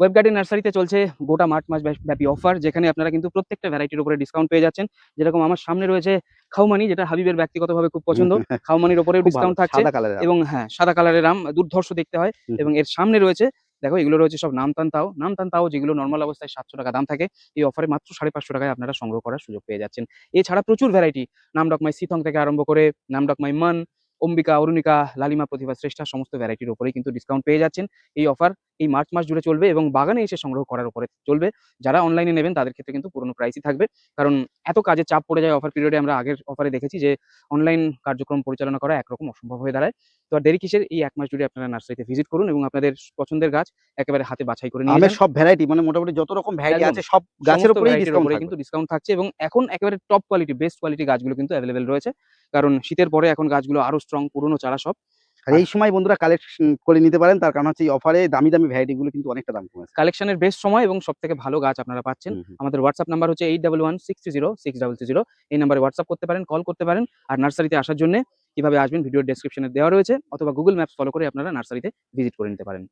Web garden নার্সারিতে চলছে গোটা মার্চ মাস ব্যাপী অফার, যেখানে আপনারা কিন্তু প্রত্যেকটা ভ্যারাইটির উপরে ডিসকাউন্ট পেয়ে যাচ্ছেন। যেরকম আমার সামনে রয়েছে খাউমানি, যেটা হাবিবের ব্যক্তিগতভাবে খুব পছন্দ। খাউমানির উপরেও খুব ভালো, ডিসকাউন্ট থাকছে। সাদা কালারের আম। এবং হ্যাঁ, সাদা কালারের আম দুর্ধর্ষ দেখতে হয়। হুম, এবং হুম। এর সামনে রয়েছে, দেখো এগুলো রয়েছে সব নামতান তাও, যেগুলো নর্মাল অবস্থায় 700 টাকা দাম থাকে, এই অফারে মাত্র 550 টাকায় আপনারা সংগ্রহ করার সুযোগ পেয়ে যাচ্ছেন। এছাড়া প্রচুর ভ্যারাইটি, নামডকমাই সিথং থেকে আরম্ভ করে নামডকমাই মান, অম্বিকা, অরুণিকা, লালিমা, প্রতিভা, শ্রেষ্ঠা সমস্ত ভ্যারাইটির উপরেই কিন্তু ডিসকাউন্ট পেয়ে যাচ্ছেন। এই অফার এই মার্চ মাস জুড়ে চলবে এবং বাগানে এসে সংগ্রহ করার উপরে চলবে। যারা অনলাইনে নেবেন তাদের ক্ষেত্রে কিন্তু পুরনো প্রাইসই থাকবে, কারণ এত কাজের চাপ পড়ে যায় অফার পিরিয়ডে। আমরা আগের অফারে দেখেছি যে অনলাইন কার্যক্রম পরিচালনা করা একরকম অসম্ভব হয়ে দাঁড়ায়। তো আর দেরি কিসের, এই 1 মাস জুড়ে আপনারা নার্সারিতে ভিজিট করুন এবং আপনাদের পছন্দের গাছ একেবারে হাতে বাছাই করে নিয়ে আমের যান। সব ভ্যারাইটি মানে মোটামুটি যত রকম ভ্যারাইটি একদম আছে সব গাছের সমস্ত উপরেই ভ্যারাইটির ডিসকাউন্ট উপরে থাকবে। কিন্তু ডিসকাউন্ট থাকছে এবং এখন একেবারে টপ কোয়ালিটি, বেস্ট কোয়ালিটি গাছগুলো কিন্তু অ্যাভেলেবেল রয়েছে। কারণ শীতের পরে এখন গাছগুলো আরো স্ট্রং, পুরনো চারা সব। আর আর এই সময় বন্ধুরা কালেকশন করে নিতে পারেন। তার কারণ হচ্ছে এই অফারে দামি, দামি ভ্যারাইটি গুলো কিন্তু অনেকটা দাম কমেছে। কালেকশনের বেস্ট সময় এবং সবথেকে ভালো গাছ আপনারা পাচ্ছেন। হুম, হুম। আমাদের হোয়াটসঅ্যাপ নাম্বার হচ্ছে 8116306330। এই নাম্বারে হোয়াটসঅ্যাপ করতে পারেন, কল করতে পারেন। আর নার্সারিতে আসার জন্য কিভাবে আসবেন ভিডিওর ডেসক্রিপশনে দেওয়া রয়েছে, অথবা গুগল ম্যাপস ফলো করে আপনারা নার্সারিতে ভিজিট করে নিতে পারেন।